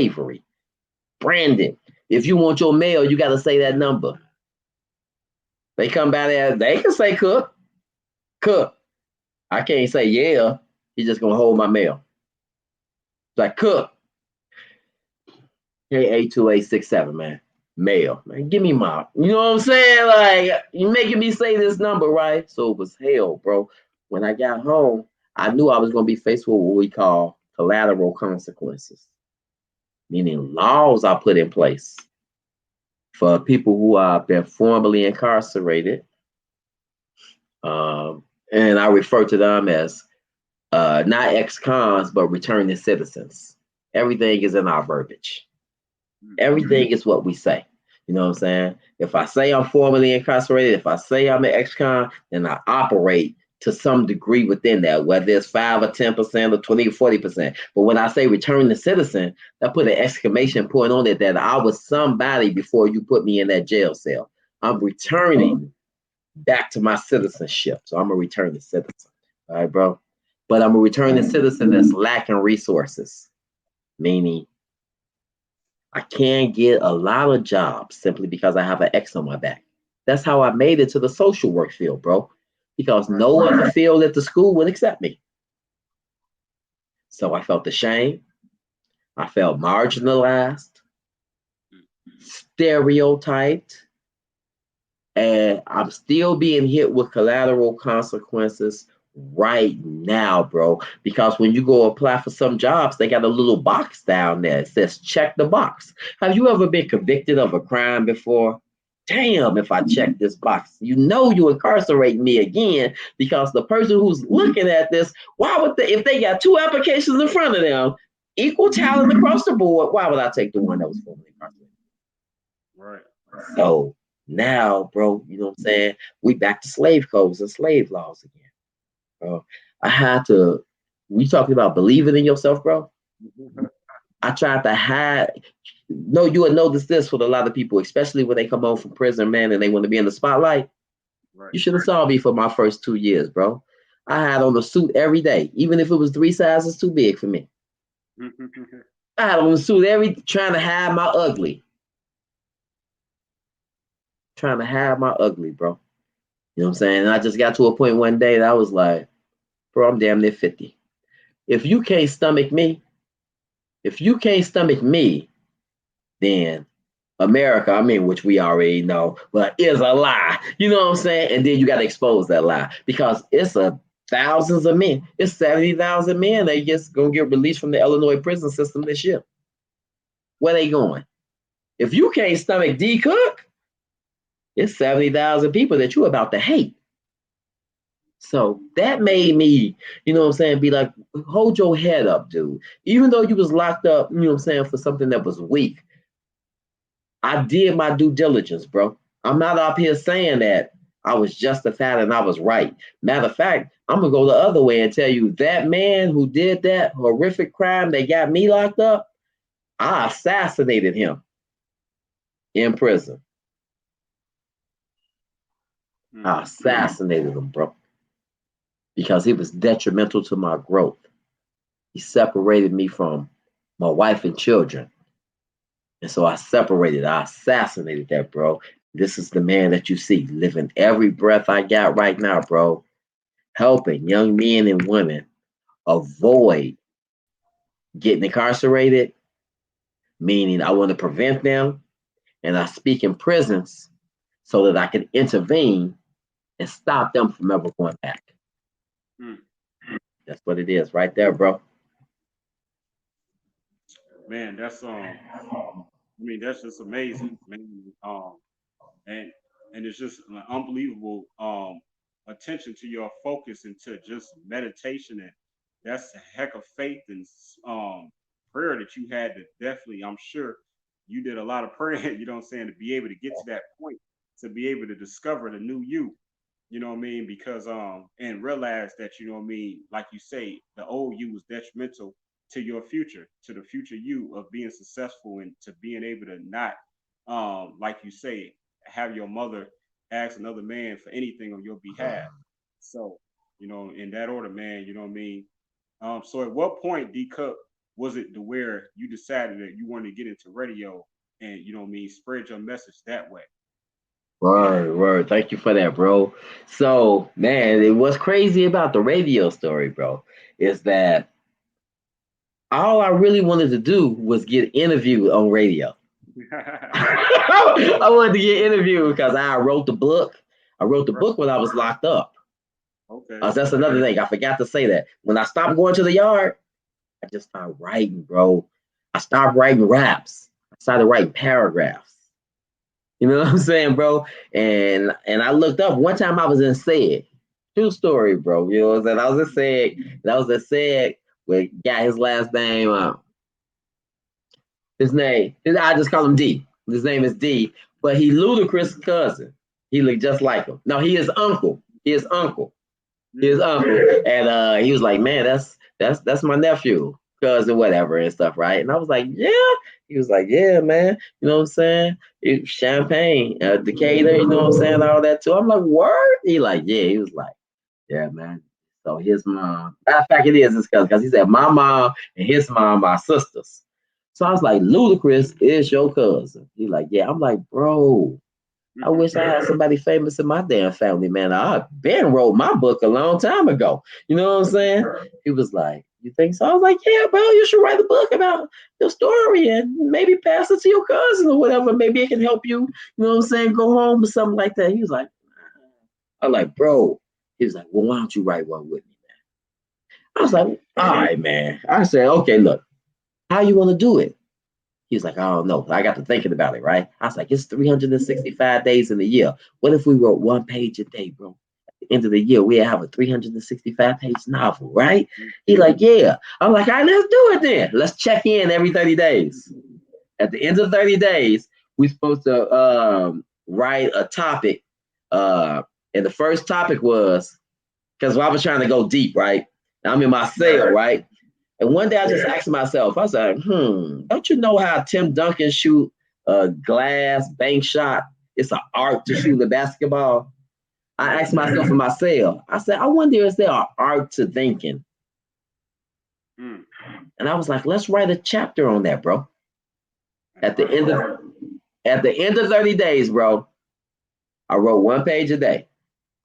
slavery. Brandon, if you want your mail, you got to say that number. They come by there, they can say Cook. Cook. I can't say yeah. He's just gonna hold my mail. It's like Cook. Hey, 82867, man. Mail. Man, give me my, you know what I'm saying? Like, you making me say this number, right? So it was hell, bro. When I got home, I knew I was gonna be faced with what we call collateral consequences, meaning laws I put in place for people who have been formerly incarcerated. And I refer to them as not ex-cons, but returning citizens. Everything is in our verbiage. Everything is what we say. You know what I'm saying? If I say I'm formerly incarcerated, if I say I'm an ex-con, then I operate to some degree within that, whether it's 5 or 10% or 20 or 40%. But when I say return to citizen, I put an exclamation point on it that I was somebody before you put me in that jail cell. I'm returning back to my citizenship. So I'm a returning citizen. All right, bro. But I'm a returning citizen that's lacking resources, meaning I can't get a lot of jobs simply because I have an X on my back. That's how I made it to the social work field, bro, because no other field at the school would accept me. So I felt ashamed. I felt marginalized, stereotyped, and I'm still being hit with collateral consequences right now, bro. Because when you go apply for some jobs, they got a little box down there. It says check the box. Have you ever been convicted of a crime before? Damn, if I check this box, you know you incarcerate me again because the person who's looking at this, why would they, if they got two applications in front of them, equal talent across the board, why would I take the one that was formerly incarcerated? Right. So now, bro, you know what I'm saying? We back to slave codes and slave laws again, bro. I had to, we talking about believing in yourself, bro. I tried to hide. No, you would notice this with a lot of people, especially when they come home from prison, man, and they want to be in the spotlight. Right. You should have saw me for my first 2 years, bro. I had on a suit every day, even if it was 3 sizes too big for me. I had on a suit every trying to hide my ugly, trying to hide my ugly, bro. You know what I'm saying? And I just got to a point one day that I was like, bro, I'm damn near 50. If you can't stomach me, if you can't stomach me, then America, I mean, which we already know, but is a lie. You know what I'm saying? And then you got to expose that lie because it's a thousands of men. It's 70,000 men that just gonna get released from the Illinois prison system this year. Where they going? If you can't stomach D.Cooke, it's 70,000 people that you're about to hate. So that made me, you know what I'm saying, be like, hold your head up, dude. Even though you was locked up, you know what I'm saying, for something that was weak, I did my due diligence, bro. I'm not up here saying that I was justified and I was right. Matter of fact, I'm gonna go the other way and tell you that man who did that horrific crime that got me locked up, I assassinated him in prison. I assassinated him, bro, because he was detrimental to my growth. He separated me from my wife and children. And so I assassinated that, bro. This is the man that you see living every breath I got right now, bro. Helping young men and women avoid getting incarcerated, meaning I want to prevent them. And I speak in prisons so that I can intervene and stop them from ever going back. That's what it is right there, bro. Man, that's I mean, that's just amazing, man. And it's just an unbelievable attention to your focus into just meditation, and that's a heck of faith and prayer that you had to definitely, I'm sure you did a lot of prayer, you know what I'm saying, to be able to get to that point, to be able to discover the new you know what I mean? Because and realize that, you know what I mean, like you say, the old you was detrimental to your future, to the future you of being successful and to being able to not like you say, have your mother ask another man for anything on your behalf. So, you know, in that order, man, you know what I mean? So at what point, D Cook, was it to where you decided that you wanted to get into radio and you know what I mean, spread your message that way? Word, word. Thank you for that, bro. So, man, it was crazy about the radio story, bro, is that all I really wanted to do was get interviewed on radio. I wanted to get interviewed because I wrote the book. I wrote the Right. book when I was locked up. Okay. That's another thing. I forgot to say that. When I stopped going to the yard, I just started writing, bro. I started writing raps. I started writing paragraphs. You know what I'm saying, bro? And I looked up one time I was in SEG. True story, bro. You know what I'm saying? I was in SEG. And I was in SEG where got his last name. I just call him D. His name is D, but he Ludacris' cousin. He looked just like him. No, he is uncle. He is uncle. His Mm. uncle, and he was like, "Man, that's my nephew, cousin, whatever, and stuff, right?" And I was like, "Yeah." He was like, "Yeah, man. You know what I'm saying? Champagne, Decatur. You know what I'm saying? All that too." I'm like, "Word?" He like, "Yeah." He was like, "Yeah, man." So his mom, matter of fact, it is his cousin because he said my mom and his mom are sisters. So I was like, Ludacris is your cousin. He like, yeah. I'm like, bro, I wish I had somebody famous in my damn family, man. I been wrote my book a long time ago. You know what I'm saying? He was like, "You think so?" I was like, "Yeah, bro, you should write a book about your story and maybe pass it to your cousin or whatever. Maybe it can help you, you know what I'm saying, go home or something like that." He was like, I'm like, bro. He was like, "Well, why don't you write one with me?" I was like, all right, man. I said, okay, look, how you want to do it? He was like, I don't know. I got to thinking about it, right? I was like, it's 365 days in the year. What if we wrote one page a day, bro? At the end of the year, we have a 365-page novel, right? He like, yeah. I'm like, all right, let's do it then. Let's check in every 30 days. At the end of 30 days, we're supposed to write a topic. Uh, and the first topic was, because I was trying to go deep, right? I'm in my cell, right? And one day I just asked myself, I was like, don't you know how Tim Duncan shoot a glass bank shot? It's an art to shoot a basketball. I asked myself in my cell, I said, I wonder is there an art to thinking? Mm. And I was like, let's write a chapter on that, bro. At the end of at the end of 30 days, bro, I wrote one page a day.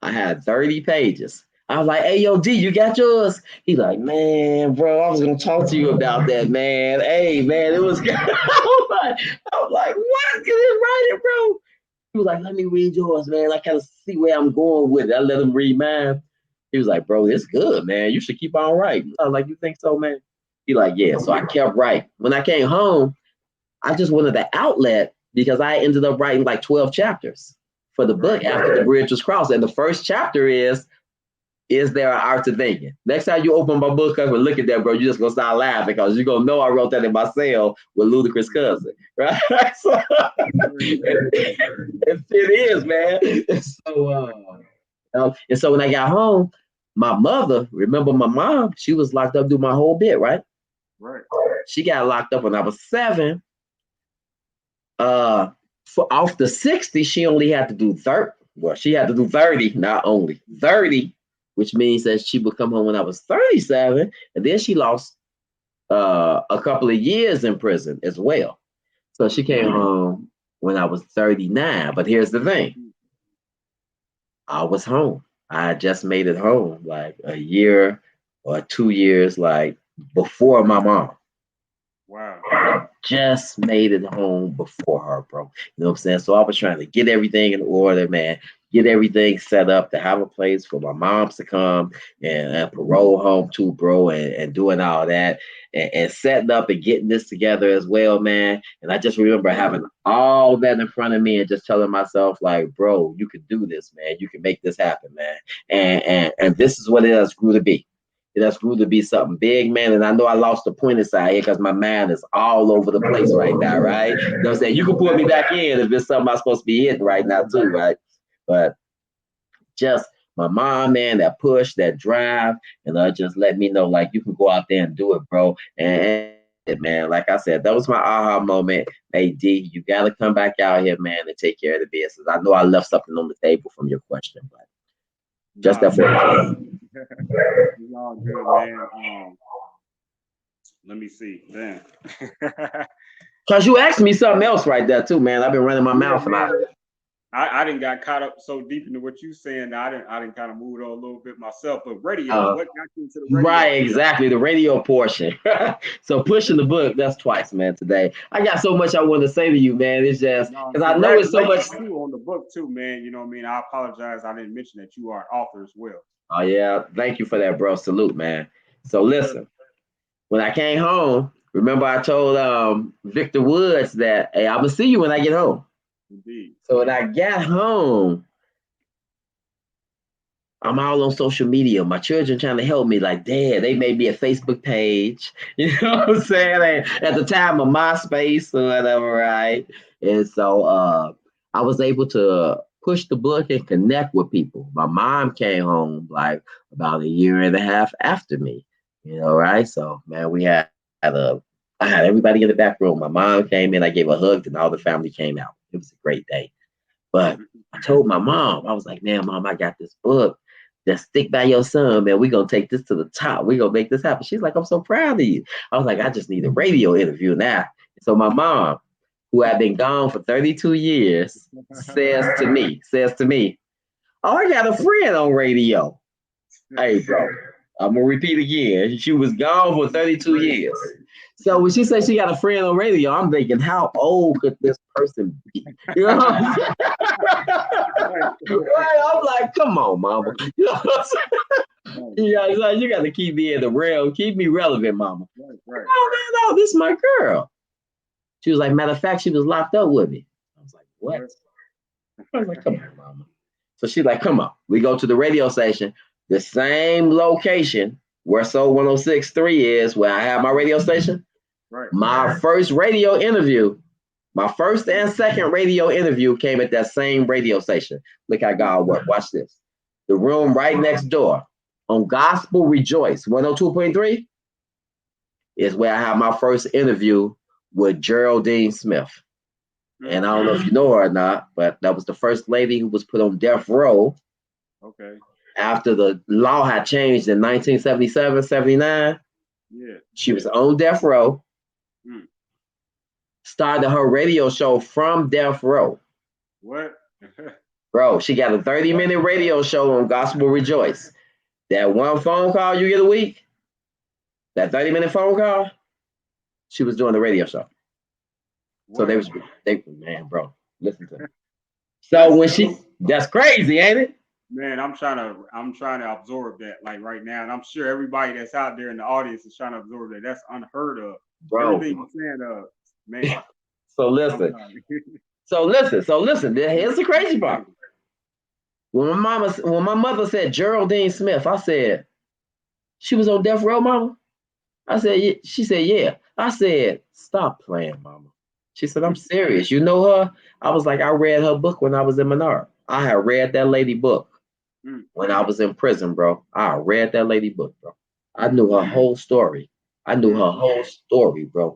I had 30 pages. I was like, hey, yo, D, you got yours? He like, man, bro, I was going to talk to you about that, man. Hey, man, it was good. I was like, what? You didn't write it, bro? He was like, let me read yours, man. I kind of see where I'm going with it. I let him read mine. He was like, bro, it's good, man. You should keep on writing. I was like, you think so, man? He like, yeah. So I kept writing. When I came home, I just wanted the outlet because I ended up writing like 12 chapters for the book Right. after the bridge was crossed. And the first chapter is there an art to thinking? Next time you open my book up and look at that, bro, you just gonna start laughing because you're gonna know I wrote that in my cell with Ludacris' cousin, right? So, it is, man. And so when I got home, my mother, remember my mom, she was locked up through my whole bit, right? Right. She got locked up when I was 7. For off the 60, she only had to do 30. Well, she had to do 30, not only 30, which means that she would come home when I was 37, and then she lost a couple of years in prison as well. So she came home when I was 39. But here's the thing: I was home. I just made it home like a year or 2 years, like before my mom. Wow. Just made it home before her, bro. You know what I'm saying? So I was trying to get everything in order, man. Get everything set up to have a place for my moms to come and parole home too, bro, and doing all that and setting up and getting this together as well, man. And I just remember having all that in front of me and just telling myself, like, bro, you can do this, man. You can make this happen, man. And this is what it has grew to be. It has grew to be something big, man. And I know I lost the point inside here because my mind is all over the place right now, right? You know what I'm saying? You can put me back in if it's something I'm supposed to be hitting right now, too, right? But just my mom, man, that push, that drive, and just let me know, like, you can go out there and do it, bro. And man, like I said, that was my aha moment. Hey, D, you got to come back out here, man, and take care of the business. I know I left something on the table from your question, but just Nah, that you for it's all good, man. Let me see. Damn. Cause you asked me something else right there too, man. I've been running my Yeah, mouth and man. I didn't got caught up so deep into what you saying that I didn't kind of move it on a little bit myself. But radio, uh, what got you into the radio? right, exactly. The radio portion. So pushing the book, that's twice, man, today. I got so much I want to say to you, man. It's just No, because I know it's so much. congratulations too on the book too, man. You know what I mean? I apologize. I didn't mention that you are an author as well. Oh yeah, thank you for that, bro. Salute, man. So Yes, sir. listen, when I came home, remember I told Victor Woods that, hey, I'm gonna see you when I get home. Indeed. So when I got home, I'm all on social media. My children trying to help me, like, Dad, they made me a Facebook page. You know what I'm saying? At the time of MySpace or whatever, right? And so I was able to push the book and connect with people. My mom came home like about a year and a half after me, you know, right? So, man, I had everybody in the back room. My mom came in, I gave a hug, and all the family came out. It was a great day. But I told my mom, I was like, man, mom, I got this book. Just stick by your son, man. We're gonna take this to the top. We're gonna make this happen. She's like, I'm so proud of you. I was like, I just need a radio interview now. So my mom, who had been gone for 32 years, says to me, oh, I got a friend on radio. Hey, bro, I'm gonna repeat again. She was gone for That's 32 crazy. years. So when she said she got a friend on radio, I'm thinking, how old could this person be? You know what I'm saying? Right. Right? I'm like, come on, mama. Right. You know what I'm saying? Right. Yeah, it's like, you got to keep me in the realm, keep me relevant, mama. Right. Right. Oh man, no, this is my girl. She was like, matter of fact, she was locked up with me. I was like, what? What? I was like, come on, mama. So she's like, come on. We go to the radio station, the same location where Soul 106.3 is, where I have my radio station. Right. My first radio interview, my first and second radio interview came at that same radio station. Look how Mm. God worked. Watch this. The room right next door on Gospel Rejoice 102.3 is where I had my first interview with Geraldine Smith. Mm. And I don't know if you know her or not, but that was the first lady who was put on death row Okay. after the law had changed in 1977, 79. Yeah. She was on death row, Mm. started her radio show from death row. What? Bro, she got a 30-minute radio show on Gospel Rejoice. That one phone call you get a week, that 30-minute phone call, she was doing the radio show. So What? man, bro, listen to me. So That's when that's crazy, ain't it? man. I'm trying to absorb that like right now, and I'm sure everybody that's out there in the audience is trying to absorb that. That's unheard of. Bro. Everything you're saying, man. So I'm listen, sorry. so listen. Here's the crazy part. When my mother said Geraldine Smith, I said, she was on death row, mama? I said, yeah. She said, yeah. I said, stop playing, mama. She said, I'm serious. You know her? I was like, I read her book when I was in Menard. I had read that lady book Mm. when I was in prison, bro. I read that lady book, bro. I knew her whole story. I knew Mm. her whole story, bro.